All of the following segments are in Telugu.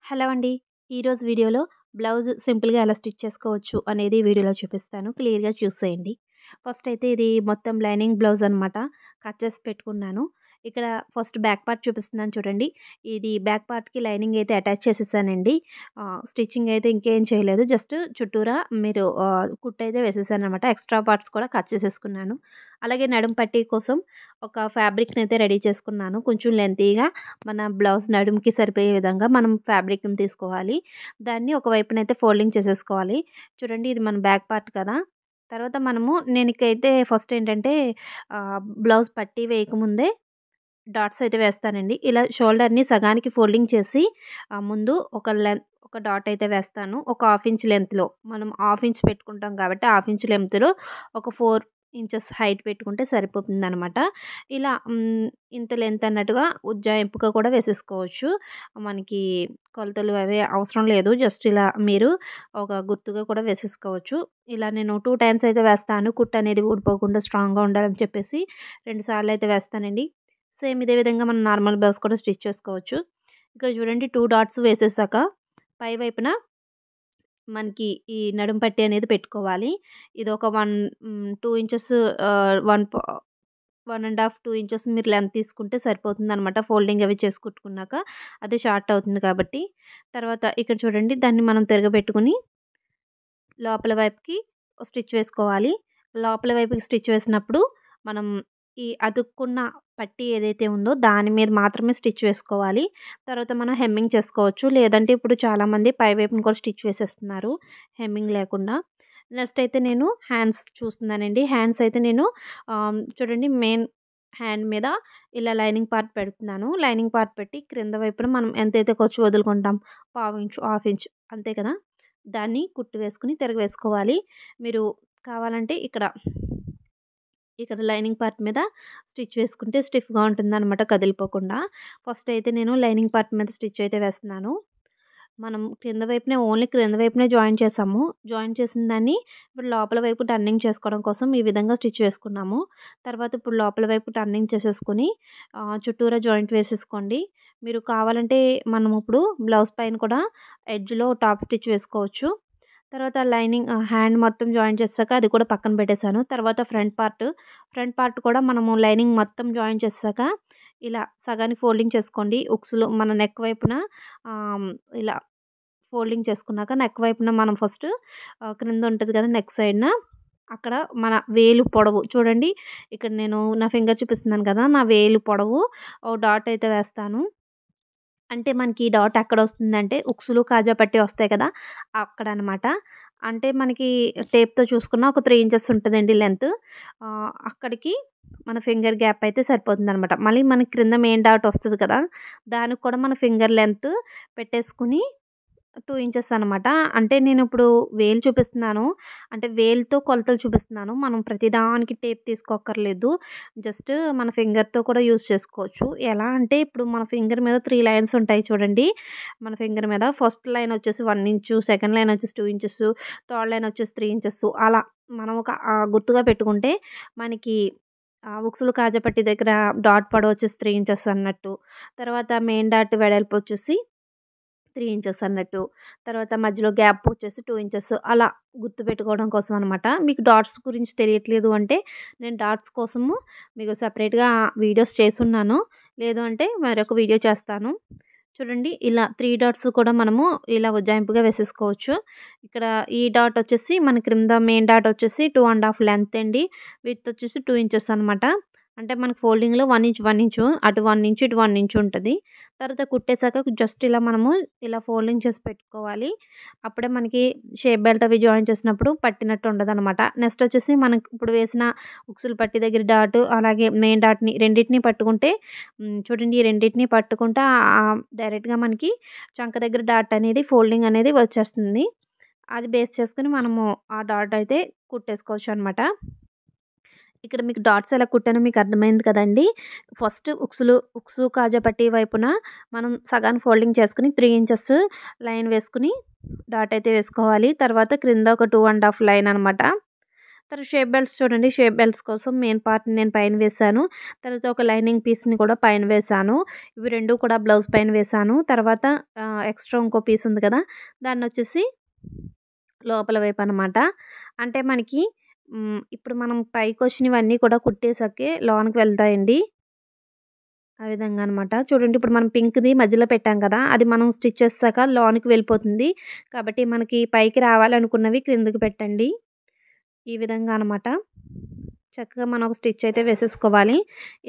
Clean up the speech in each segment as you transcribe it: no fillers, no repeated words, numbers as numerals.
హలో అండి. ఈరోజు వీడియోలో బ్లౌజ్ సింపుల్‌గా ఎలా స్టిచ్ చేసుకోవచ్చు అనేది వీడియోలో చూపిస్తాను. క్లియర్‌గా చూసేయండి. ఫస్ట్ అయితే ఇది మొత్తం లైనింగ్ బ్లౌజ్ అనమాట. కట్ చేసి పెట్టుకున్నాను. ఇక్కడ ఫస్ట్ బ్యాక్ పార్ట్ చూపిస్తున్నాను చూడండి. ఇది బ్యాక్ పార్ట్‌కి లైనింగ్ అయితే అటాచ్ చేసేసానండి. స్టిచ్చింగ్ అయితే ఇంకేం చేయలేదు. జస్ట్ చుట్టూరా మీరు కుట్టయితే వేసేసాననమాట. ఎక్స్ట్రా పార్ట్స్ కూడా కట్ చేసేసుకున్నాను. అలాగే నడుము పట్టీ కోసం ఒక ఫ్యాబ్రిక్‌నైతే రెడీ చేసుకున్నాను. కొంచెం లెంతీగా మన బ్లౌజ్ నడుముకి సరిపోయే విధంగా మనం ఫ్యాబ్రిక్‌ని తీసుకోవాలి. దాన్ని ఒక వైపునైతే ఫోల్డింగ్ చేసేసుకోవాలి. చూడండి ఇది మన బ్యాక్ పార్ట్ కదా! తర్వాత మనము నేనికైతే ఫస్ట్ ఏంటంటే బ్లౌజ్ పట్టీ వేయకముందే డాట్స్ అయితే వేస్తానండి. ఇలా షోల్డర్‌ని సగానికి ఫోల్డింగ్ చేసి ముందు ఒక డాట్ అయితే వేస్తాను. ఒక హాఫ్ ఇంచ్ లెంగ్త్‌లో మనం హాఫ్ ఇంచ్ పెట్టుకుంటాం కాబట్టి హాఫ్ ఇంచ్ లెంగ్త్‌లో ఒక 4 ఇంచెస్ హైట్ పెట్టుకుంటే సరిపోతుందనమాట. ఇలా ఇంత లెంత్ అన్నట్టుగా ఉజ్జాయింపుగా కూడా వేసేసుకోవచ్చు. మనకి కొలతలు అవి అవసరం లేదు. జస్ట్ ఇలా మీరు ఒక గుర్తుగా కూడా వేసేసుకోవచ్చు. ఇలా నేను 2 టైమ్స్ అయితే వేస్తాను. కుట్టు అనేది ఊడిపోకుండా స్ట్రాంగ్‌గా ఉండాలని చెప్పేసి 2 సార్లు అయితే వేస్తానండి. సేమ్ ఇదే విధంగా మనం నార్మల్ బ్లౌజ్ కూడా స్టిచ్ చేసుకోవచ్చు. ఇక్కడ చూడండి 2 డాట్స్ వేసేసాక పై వైపున మనకి ఈ నడుం పట్టీ అనేది పెట్టుకోవాలి. ఇది ఒక 2 ఇంచెస్ 1 ½ 2 ఇంచెస్ మీరు లెంత్ తీసుకుంటే సరిపోతుందనమాట. ఫోల్డింగ్ అవి చేసి కుట్టుకున్నాక. అది షార్ట్ అవుతుంది కాబట్టి. తర్వాత ఇక్కడ చూడండి దాన్ని మనం తిరగబెట్టుకొని లోపల వైపుకి స్టిచ్ వేసుకోవాలి. లోపల వైపుకి స్టిచ్ వేసినప్పుడు మనం ఈ అతుక్కున్న పట్టీ ఏదైతే ఉందో దాని మీద మాత్రమే స్టిచ్ వేసుకోవాలి. తర్వాత మనం హెమ్మింగ్ చేసుకోవచ్చు. లేదంటే ఇప్పుడు చాలామంది పై వైపున కూడా స్టిచ్ వేసేస్తున్నారు హెమ్మింగ్ లేకుండా. నెక్స్ట్ అయితే నేను హ్యాండ్స్ చూస్తున్నానండి. హ్యాండ్స్ అయితే నేను చూడండి మెయిన్ హ్యాండ్ మీద ఇలా లైనింగ్ పార్ట్ పెడుతున్నాను. లైనింగ్ పార్ట్ పెట్టి క్రింద వైపున మనం ఎంతైతే ఖర్చు వదులుకుంటాం పావు ఇంచు, హాఫ్ ఇంచ్ అంతే కదా! దాన్ని కుట్టు వేసుకొని తిరగవేసుకోవాలి. మీరు కావాలంటే ఇక్కడ లైనింగ్ పార్ట్ మీద స్టిచ్ వేసుకుంటే స్టిఫ్‌గా ఉంటుందనమాట కదిలిపోకుండా. ఫస్ట్ అయితే నేను లైనింగ్ పార్ట్ మీద స్టిచ్ అయితే వేస్తున్నాను. మనం కింద వైపునే ఓన్లీ క్రింద వైపునే జాయిన్ చేసాము. జాయిన్ చేసిన దాన్ని ఇప్పుడు లోపల వైపు టర్నింగ్ చేసుకోవడం కోసం ఈ విధంగా స్టిచ్ వేసుకున్నాము. తర్వాత ఇప్పుడు లోపల వైపు టర్నింగ్ చేసేసుకొని చుట్టూరా జాయింట్ వేసేసుకోండి. మీరు కావాలంటే మనం ఇప్పుడు బ్లౌజ్ పైన కూడా ఎడ్జ్‌లో టాప్ స్టిచ్ వేసుకోవచ్చు. తర్వాత లైనింగ్ హ్యాండ్ మొత్తం జాయిన్ చేసాక అది కూడా పక్కన పెట్టేసాను. తర్వాత ఫ్రంట్ పార్ట్ కూడా మనము లైనింగ్ మొత్తం జాయిన్ చేసాక ఇలా సగానికి ఫోల్డింగ్ చేసుకోండి. ఉక్సులు మన నెక్ వైపున ఇలా ఫోల్డింగ్ చేసుకున్నాక నెక్ వైపున మనం ఫస్ట్ క్రింద ఉంటది కదా! నెక్ సైడ్‌న అక్కడ మన వేలు పొడవు చూడండి. ఇక్కడ నేను నా ఫింగర్ చూపిస్తున్నాను కదా! నా వేలు పొడవు ఓ డాట్ అయితే వేస్తాను. అంటే మనకి ఈ డాట్ ఎక్కడొస్తుందంటే ఉక్సులు, కాజా పట్టీ వస్తాయి కదా! అక్కడనమాట. అంటే మనకి టేప్‌తో చూసుకున్న ఒక 3 ఇంచెస్ ఉంటదండి లెంత్. అక్కడికి మన ఫింగర్ గ్యాప్ అయితే సరిపోతుందనమాట. మళ్ళీ మనకి క్రింద మెయిన్ డాట్ వస్తది కదా! దానికి కూడా మన ఫింగర్ లెంత్ పెట్టేసుకొని 2 ఇంచెస్ అనమాట. అంటే నేనిప్పుడు వేలు చూపిస్తున్నాను. అంటే వేలుతో కొలతలు చూపిస్తున్నాను. మనం ప్రతిదానికి టేప్ తీసుకోక్కర్లేదు. జస్ట్ మన ఫింగర్‌తో కూడా యూజ్ చేసుకోవచ్చు. ఎలా అంటే ఇప్పుడు మన ఫింగర్ మీద 3 లైన్స్ ఉంటాయి చూడండి. మన ఫింగర్ మీద ఫస్ట్ లైన్ వచ్చేసి 1 ఇంచు, సెకండ్ లైన్ వచ్చేసి 2 ఇంచెస్, థర్డ్ లైన్ వచ్చేసి 3 ఇంచెస్ అలా మనం ఒక గుర్తుగా పెట్టుకుంటే మనకి ఉక్సులు కాజాపట్టి దగ్గర డాట్ పొడవు వచ్చేసి 3 ఇంచెస్ అన్నట్టు. తర్వాత మెయిన్ డాట్ వెడల్పు వచ్చేసి 3 ఇంచెస్ అన్నట్టు. తర్వాత మధ్యలో గ్యాప్ వచ్చేసి 2 ఇంచెస్ అలా గుర్తుపెట్టుకోవడం కోసం అనమాట. మీకు డాట్స్ గురించి తెలియట్లేదు అంటే నేను డాట్స్ కోసము మీకు సెపరేట్‌గా వీడియోస్ చేసున్నాను. లేదు అంటే మరొక వీడియో చేస్తాను. చూడండి ఇలా 3 డాట్స్ కూడా మనము ఇలా ఉజ్జాయింపుగా వేసేసుకోవచ్చు. ఇక్కడ ఈ డాట్ వచ్చేసి మన క్రింద మెయిన్ డాట్ వచ్చేసి 2 ½ లెంత్ అండి. విడ్త్ వచ్చేసి 2 ఇంచెస్ అనమాట. అంటే మనకు ఫోల్డింగ్‌లో 1 ఇంచ్, 1 ఇంచు అటు 1 ఇంచ్, ఇటు 1 ఇంచ్ ఉంటది. తర్వాత కుట్టేసాక జస్ట్ ఇలా మనము ఇలా ఫోల్డింగ్ చేసి పెట్టుకోవాలి. అప్పుడే మనకి షేప్ బెల్ట్ అవి జాయిన్ చేసినప్పుడు పట్టినట్టు ఉండదనమాట. నెక్స్ట్ వచ్చేసి మనకి ఇప్పుడు వేసిన ఉక్సులు పట్టి దగ్గర డాట్ అలాగే మెయిన్ డాట్‌ని రెండిటిని పట్టుకుంటే చూడండి ఈ రెండిటిని పట్టుకుంటే డైరెక్ట్‌గా మనకి చంక దగ్గర డాట్ అనేది ఫోల్డింగ్ అనేది వచ్చేస్తుంది. అది బేస్ చేసుకొని మనము ఆ డాట్ అయితే కుట్టేసుకోవచ్చనమాట. ఇక్కడ మీకు డాట్స్ ఎలా కుట్టానో మీకు అర్థమైంది కదండీ! ఫస్ట్ ఉక్సు కాజా పట్టీ వైపున మనం సగానికి ఫోల్డింగ్ చేసుకొని 3 ఇంచెస్ లైన్ వేసుకొని డాట్ అయితే వేసుకోవాలి. తర్వాత క్రింద ఒక 2 ½ లైన్ అనమాట. తర్వాత షేప్ బెల్ట్స్ చూడండి. షేప్ బెల్ట్స్ కోసం మెయిన్ పార్ట్‌ని నేను పైన వేశాను. తర్వాత ఒక లైనింగ్ పీస్‌ని కూడా పైన వేశాను. ఇవి 2 కూడా బ్లౌజ్ పైన వేశాను. తర్వాత ఎక్స్‌ట్రా ఇంకో పీస్ ఉంది కదా! దాన్నొచ్చేసి లోపల వైపు అనమాట. అంటే మనకి ఇప్పుడు మనం పైకొచ్చినవన్నీ కూడా కుట్టేసాకే లోనకి వెళ్తాయండి. ఆ విధంగా అనమాట. చూడండి ఇప్పుడు మనం పింక్‌ది మధ్యలో పెట్టాం కదా! అది మనం స్టిచ్ చేసాక లోనికి వెళ్ళిపోతుంది. కాబట్టి మనకి పైకి రావాలనుకున్నవి క్రిందకి పెట్టండి. ఈ విధంగా అనమాట. చక్కగా మనం ఒక స్టిచ్ అయితే వేసేసుకోవాలి.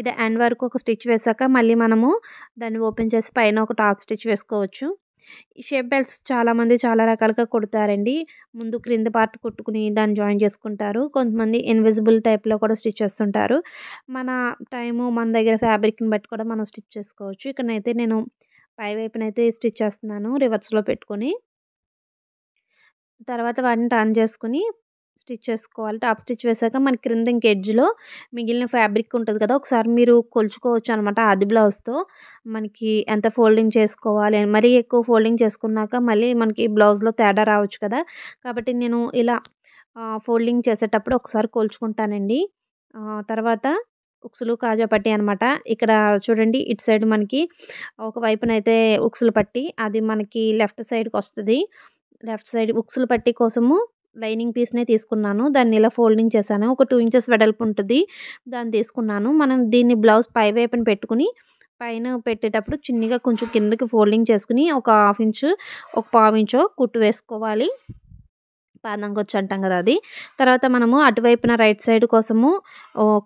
ఇది ఎండ్ వరకు ఒక స్టిచ్ వేసాక మళ్ళీ మనము దాన్ని ఓపెన్ చేసి పైన ఒక టాప్ స్టిచ్ వేసుకోవచ్చు. ఈ షేప్ బెల్ట్స్ చాలామంది చాలా రకాలుగా కుడతారండి. ముందు క్రింద పార్ట్ కుట్టుకుని దాన్ని జాయిన్ చేసుకుంటారు. కొంతమంది ఇన్విజిబుల్ టైప్‌లో కూడా స్టిచ్ చేస్తుంటారు. మన టైము, మన దగ్గర ఫ్యాబ్రిక్‌ని బట్టి కూడా మనం స్టిచ్ చేసుకోవచ్చు. ఇక్కడనైతే నేను పై వైపునైతే స్టిచ్ చేస్తున్నాను రివర్స్‌లో పెట్టుకొని. తర్వాత వాటిని టర్న్ చేసుకొని స్టిచ్ చేసుకోవాలి. టాప్ స్టిచ్ వేసాక మన క్రింద ఇంక ఎడ్జ్‌లో మిగిలిన ఫ్యాబ్రిక్ ఉంటది కదా! ఒకసారి మీరు కొలుచుకోవచ్చనమాట ఆది బ్లౌజ్‌తో. మనకి ఎంత ఫోల్డింగ్ చేసుకోవాలి అని. మరీ ఎక్కువ ఫోల్డింగ్ చేసుకున్నాక మళ్ళీ మనకి బ్లౌజ్‌లో తేడా రావచ్చు కదా! కాబట్టి నేను ఇలా ఫోల్డింగ్ చేసేటప్పుడు ఒకసారి కొలుచుకుంటానండి. తర్వాత ఉక్సులు, కాజా పట్టీ అనమాట. ఇక్కడ చూడండి ఇటు సైడ్ మనకి ఒక వైపునైతే ఉక్సులు పట్టీ అది మనకి లెఫ్ట్ సైడ్‌కొస్తది. లెఫ్ట్ సైడ్ ఉక్సులు పట్టీ కోసము లైనింగ్ పీస్‌నే తీసుకున్నాను. దాన్ని ఇలా ఫోల్డింగ్ చేశాను. ఒక 2 ఇంచెస్ వెడల్పు ఉంటది. దాన్ని తీసుకున్నాను. మనం దీన్ని బ్లౌజ్ పై వైపున పెట్టుకొని, పైన పెట్టేటప్పుడు చిన్నగా కొంచెం కిందకి ఫోల్డింగ్ చేసుకొని, ఒక హాఫ్ ఇంచు, ఒక పావించో కుట్టు వేసుకోవాలి. పాదంకొచ్చు అంటాం కదా! అది. తర్వాత మనము అటువైపున రైట్ సైడ్ కోసము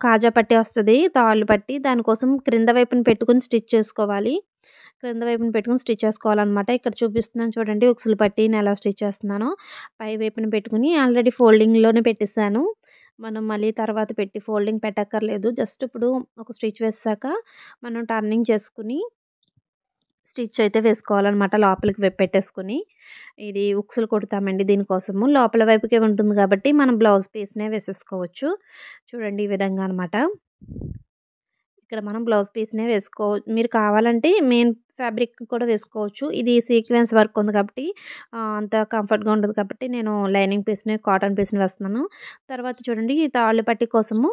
కాజా పట్టీ వస్తది. తాళ్ళు పట్టీ. దానికోసం క్రింద వైపున పెట్టుకొని స్టిచ్ చేసుకోవాలి. క్రింద వైపున పెట్టుకొని స్టిచ్ చేసుకోవాలనమాట. ఇక్కడ చూపిస్తున్నాను చూడండి ఉక్సులు పట్టీని ఎలా స్టిచ్ చేస్తున్నానో. పై వైపున పెట్టుకొని ఆల్రెడీ ఫోల్డింగ్‌లోనే పెట్టేసాను. మనం మళ్ళీ తర్వాత పెట్టి ఫోల్డింగ్ పెట్టక్కర్లేదు. జస్ట్ ఇప్పుడు ఒక స్టిచ్ వేసాక మనం టర్నింగ్ చేసుకొని స్టిచ్ అయితే వేసుకోవాలనమాట లోపలికి పెట్టేసుకొని. ఇది ఉక్సులు కుడతామండి దీనికోసము. లోపల వైపుకే ఉంటుంది కాబట్టి మనం బ్లౌజ్ పీస్‌నే వేసేసుకోవచ్చు. చూడండి ఈ విధంగా అనమాట. ఇక్కడ మనం బ్లౌజ్ పీస్‌నే మీరు కావాలంటే మెయిన్ ఫ్యాబ్రిక్ కూడా వేసుకోవచ్చు. ఇది సీక్వెన్స్ వర్క్ ఉంది కాబట్టి అంత కంఫర్ట్‌గా ఉండదు కాబట్టి నేను లైనింగ్ పీస్‌ని, కాటన్ పీస్‌ని వేస్తున్నాను. తర్వాత చూడండి ఈ తాళ్ళు పట్టీ కోసము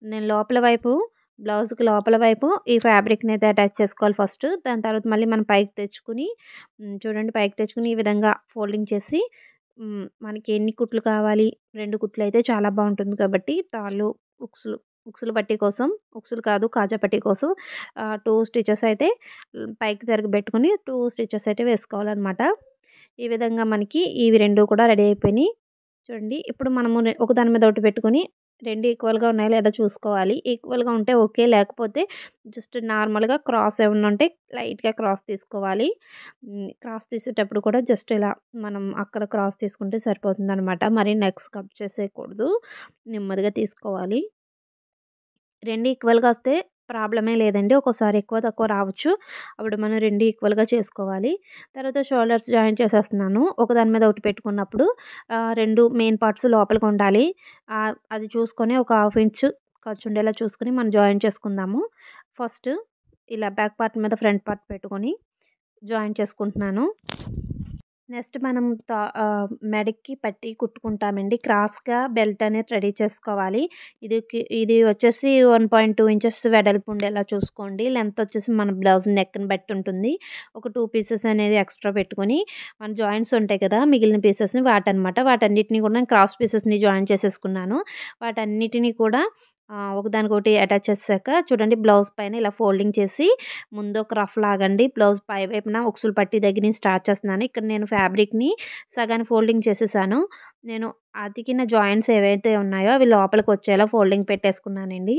నేను లోపల వైపు బ్లౌజ్‌కి లోపల వైపు ఈ ఫ్యాబ్రిక్‌ని అయితే అటాచ్ చేసుకోవాలి ఫస్ట్. దాని తర్వాత మళ్ళీ మనం పైకి తెచ్చుకొని చూడండి పైకి తెచ్చుకొని ఈ విధంగా ఫోల్డింగ్ చేసి మనకి ఎన్ని కుట్లు కావాలి 2 కుట్లు అయితే చాలా బావుంటుంది కాబట్టి తాళ్ళు, ఉక్సులు ఉక్సులు పట్టీ కోసం ఉక్సులు కాదు కాజా పట్టీ కోసం 2 స్టిచెస్ అయితే పైకి తిరగబెట్టుకొని 2 స్టిచెస్ అయితే వేసుకోవాలనమాట. ఈ విధంగా మనకి ఇవి 2 కూడా రెడీ అయిపోయినాయి. చూడండి ఇప్పుడు మనము ఒకదాని మీద ఒకటి పెట్టుకొని 2 ఈక్వల్‌గా ఉన్నాయా లేదా చూసుకోవాలి. ఈక్వల్‌గా ఉంటే ఓకే. లేకపోతే జస్ట్ నార్మల్‌గా క్రాస్ ఏమన్నా ఉంటే లైట్‌గా క్రాస్ తీసుకోవాలి. క్రాస్ తీసేటప్పుడు కూడా జస్ట్ ఇలా మనం అక్కడ క్రాస్ తీసుకుంటే సరిపోతుందనమాట. మరి నెక్స్ కట్ చేసేయకూడదు. నెమ్మదిగా తీసుకోవాలి. 2 ఈక్వల్‌గా వస్తే ప్రాబ్లమే లేదండి. ఒక్కోసారి ఎక్కువ తక్కువ రావచ్చు. అప్పుడు మనం 2 ఈక్వల్‌గా చేసుకోవాలి. తర్వాత షోల్డర్స్ జాయిన్ చేసేస్తున్నాను. ఒకదాని మీద ఒకటి పెట్టుకున్నప్పుడు 2 మెయిన్ పార్ట్స్ లోపలికుండాలి. అది చూసుకొని ఒక హాఫ్ ఇంచు ఖర్చుండేలా చూసుకొని మనం జాయిన్ చేసుకుందాము. ఫస్ట్ ఇలా బ్యాక్ పార్ట్ మీద ఫ్రంట్ పార్ట్ పెట్టుకొని జాయిన్ చేసుకుంటున్నాను. నెక్స్ట్ మనం మెడకి పట్టి కుట్టుకుంటామండి. క్రాస్‌గా బెల్ట్ అనేది రెడీ చేసుకోవాలి. ఇది వచ్చేసి 1.2 ఇంచెస్ వెడల్పు ఉండేలా చూసుకోండి. లెంత్ వచ్చేసి మన బ్లౌజ్ నెక్‌ని బట్టి ఉంటుంది. ఒక 2 పీసెస్ అనేది ఎక్స్‌ట్రా పెట్టుకొని మన జాయింట్స్ ఉంటాయి కదా! మిగిలిన పీసెస్‌ని వాటనమాట. వాటన్నిటిని కూడా నేను క్రాస్ పీసెస్‌ని జాయిన్ చేసేసుకున్నాను. వాటన్నిటిని కూడా ఒకదానికొకటి అటాచ్ చేసాక చూడండి బ్లౌజ్ పైన ఇలా ఫోల్డింగ్ చేసి ముందు ఒక రఫ్ లాగండి. బ్లౌజ్ పై వైపున ఉక్సులు పట్టీ దగ్గర నుంచి స్టార్ట్ చేస్తున్నాను. ఇక్కడ నేను ఫ్యాబ్రిక్‌ని సగానికి ఫోల్డింగ్ చేసేసాను. నేను అతికిన జాయింట్స్ ఏవైతే ఉన్నాయో అవి లోపలికి వచ్చేలా ఫోల్డింగ్ పెట్టేసుకున్నానండి.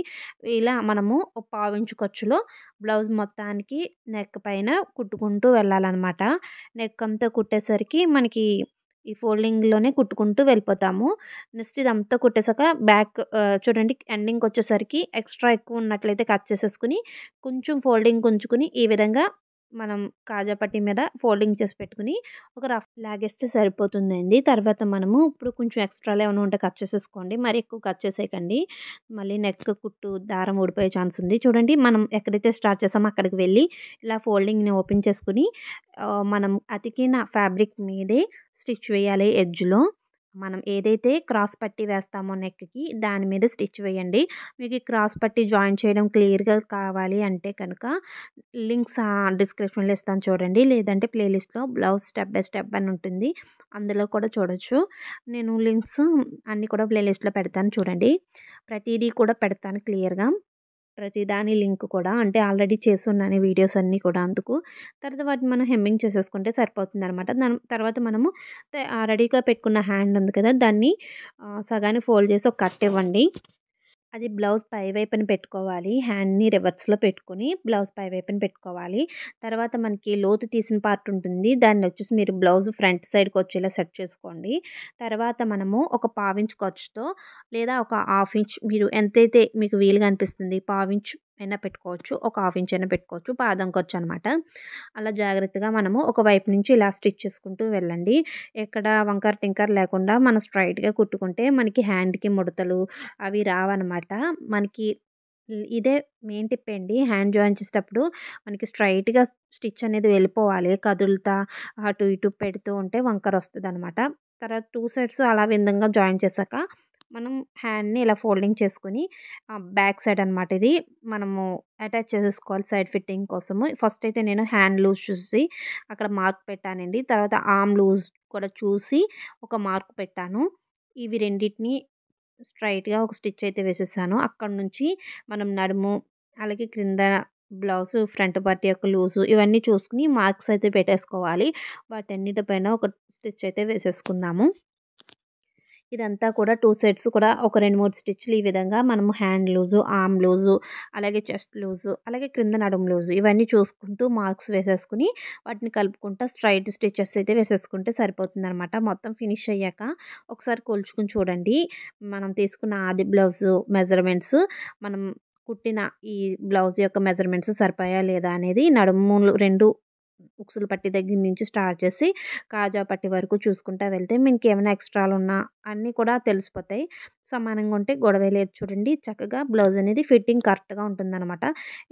ఇలా మనము ఒక పావించు ఖర్చులో బ్లౌజ్ మొత్తానికి నెక్ పైన కుట్టుకుంటూ వెళ్ళాలనమాట. నెక్ అంతా కుట్టేసరికి మనకి ఈ ఫోల్డింగ్‌లోనే కుట్టుకుంటూ వెళ్ళిపోతాము. నెక్స్ట్ ఇదంతా కుట్టేసాక చూడండి ఎండింగ్‌కొచ్చేసరికి ఎక్స్ట్రా ఎక్కువ ఉన్నట్లయితే కట్ చేసేసుకొని కొంచెం ఫోల్డింగ్ ఉంచుకొని ఈ విధంగా మనం కాజా పట్టీ మీద ఫోల్డింగ్ చేసి పెట్టుకొని ఒక రఫ్ లాగేస్తే సరిపోతుందండి. తర్వాత మనము ఇప్పుడు కొంచెం ఎక్స్ట్రాలు ఏమైనా ఉంటే కట్ చేసేసుకోండి. మరి ఎక్కువ కట్ చేసేయకండి. మళ్ళీ నెక్ కుట్టు దారం ఊడిపోయే ఛాన్స్ ఉంది. చూడండి మనం ఎక్కడైతే స్టార్ట్ చేసామో అక్కడికి వెళ్ళి ఇలా ఫోల్డింగ్‌ని ఓపెన్ చేసుకొని మనం అతికిన ఫ్యాబ్రిక్ మీదే స్టిచ్ వేయాలి ఎడ్జ్‌లో. మనం ఏదైతే క్రాస్ పట్టీ వేస్తామో నెక్‌కి దాని మీద స్టిచ్ వేయండి. మీకు ఈ క్రాస్ పట్టీ జాయిన్ చేయడం క్లియర్‌గా కావాలి అంటే కనుక లింక్స్ డిస్క్రిప్షన్‌లో ఇస్తాను చూడండి. లేదంటే ప్లేలిస్ట్‌లో బ్లౌజ్ స్టెప్ బై స్టెప్ అని ఉంటుంది. అందులో కూడా చూడొచ్చు. నేను లింక్స్ అన్నీ కూడా ప్లేలిస్ట్‌లో పెడతాను చూడండి. ప్రతీదీ కూడా పెడతాను క్లియర్‌గా. ప్రతిదాని లింక్ కూడా అంటే ఆల్రెడీ చేసున్నాను వీడియోస్ అన్నీ కూడా అందుకు. తర్వాత వాటిని మనం హెమ్మింగ్ చేసేసుకుంటే సరిపోతుందనమాట. దాని తర్వాత మనము రెడీగా పెట్టుకున్న హ్యాండ్ ఉంది కదా! దాన్ని సగానికి ఫోల్డ్ చేసి ఒక కట్ ఇవ్వండి. అది బ్లౌజ్ పై వైపున పెట్టుకోవాలి. హ్యాండ్‌ని రివర్స్‌లో పెట్టుకొని బ్లౌజ్ పై వైపున పెట్టుకోవాలి. తర్వాత మనకి లోతు తీసిన పార్ట్ ఉంటుంది. దాన్నొచ్చేసి మీరు బ్లౌజ్ ఫ్రంట్ సైడ్‌కొచ్చేలా సెట్ చేసుకోండి. తర్వాత మనము ఒక పావించ్ ఖర్చుతో లేదా ఒక హాఫ్ ఇంచ్ మీరు ఎంతైతే మీకు వీలుగా అనిపిస్తుంది పావించ్ అయినా పెట్టుకోవచ్చు. ఒక హాఫ్ ఇంచ్ అయినా పెట్టుకోవచ్చు. పాదం ఖర్చనమాట. అలా జాగ్రత్తగా మనము ఒక వైపు నుంచి ఇలా స్టిచ్ చేసుకుంటూ వెళ్ళండి. ఎక్కడ వంకర టింకర లేకుండా మనం స్ట్రెయిట్‌గా కుట్టుకుంటే మనకి హ్యాండ్‌కి ముడతలు అవి రావన్నమాట. మనకి ఇదే మెయిన్ టిప్ అండి. హ్యాండ్ జాయిన్ చేసేటప్పుడు మనకి స్ట్రెయిట్‌గా స్టిచ్ అనేది వెళ్ళిపోవాలి. కదులుతా అటు ఇటు పెడుతూ ఉంటే వంకరొస్తదనమాట. తర్వాత 2 సైడ్స్ అలా విధంగా జాయిన్ చేశాక మనం హ్యాండ్‌ని ఇలా ఫోల్డింగ్ చేసుకొని బ్యాక్ సైడ్ అనమాట ఇది. మనము అటాచ్ చేసేసుకోవాలి సైడ్ ఫిట్టింగ్ కోసము. ఫస్ట్ అయితే నేను హ్యాండ్ లూజ్ చూసి అక్కడ మార్క్ పెట్టానండి. తర్వాత ఆర్మ్ లూజ్ కూడా చూసి ఒక మార్క్ పెట్టాను. ఇవి రెండిటిని స్ట్రెయిట్‌గా ఒక స్టిచ్ అయితే వేసేసాను. అక్కడి నుంచి మనం నడుము, అలాగే క్రింద బ్లౌజు ఫ్రంట్ పార్ట్ యొక్క లూజు ఇవన్నీ చూసుకొని మార్క్స్ అయితే పెట్టేసుకోవాలి. వాటన్నిటి పైన ఒక స్టిచ్ అయితే వేసేసుకుందాము. ఇదంతా కూడా 2 సెట్స్ కూడా ఒక 2, 3 స్టిచ్‌లు ఈ విధంగా మనము హ్యాండ్ లూజు, ఆర్మ్ లూజు, అలాగే చెస్ట్ లూజు, అలాగే క్రింద నడుము లూజు ఇవన్నీ చూసుకుంటూ మార్క్స్ వేసేసుకొని వాటిని కలుపుకుంటా స్ట్రెయిట్ స్టిచెస్ అయితే వేసేసుకుంటే సరిపోతుందనమాట. మొత్తం ఫినిష్ అయ్యాక ఒకసారి కొలుచుకొని చూడండి. మనం తీసుకున్న ఆది బ్లౌజు మెజర్‌మెంట్స్ మనం కుట్టిన ఈ బ్లౌజ్ యొక్క మెజర్‌మెంట్స్ సరిపోయాయా లేదా అనేది నడుములు 2 ఉక్సులు పట్టి దగ్గర నుంచి స్టార్ట్ చేసి కాజా పట్టి వరకు చూసుకుంటా వెళ్తే మీకేమైనా ఎక్స్ట్రాలున్నా అన్నీ కూడా తెలిసిపోతాయి. సమానంగా ఉంటే గొడవే లేదు చూడండి. చక్కగా బ్లౌజ్ అనేది ఫిట్టింగ్ కరెక్ట్‌గా ఉంటుందనమాట.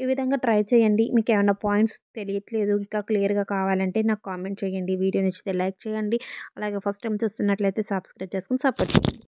ఈ విధంగా ట్రై చేయండి. మీకేమన్నా పాయింట్స్ తెలియట్లేదు ఇంకా క్లియర్‌గా కావాలంటే నాకు కామెంట్ చేయండి. వీడియో నచ్చితే లైక్ చేయండి. అలాగే ఫస్ట్ టైమ్ చూస్తున్నట్లయితే సబ్స్క్రైబ్ చేసుకొని సపోర్ట్ చేయండి.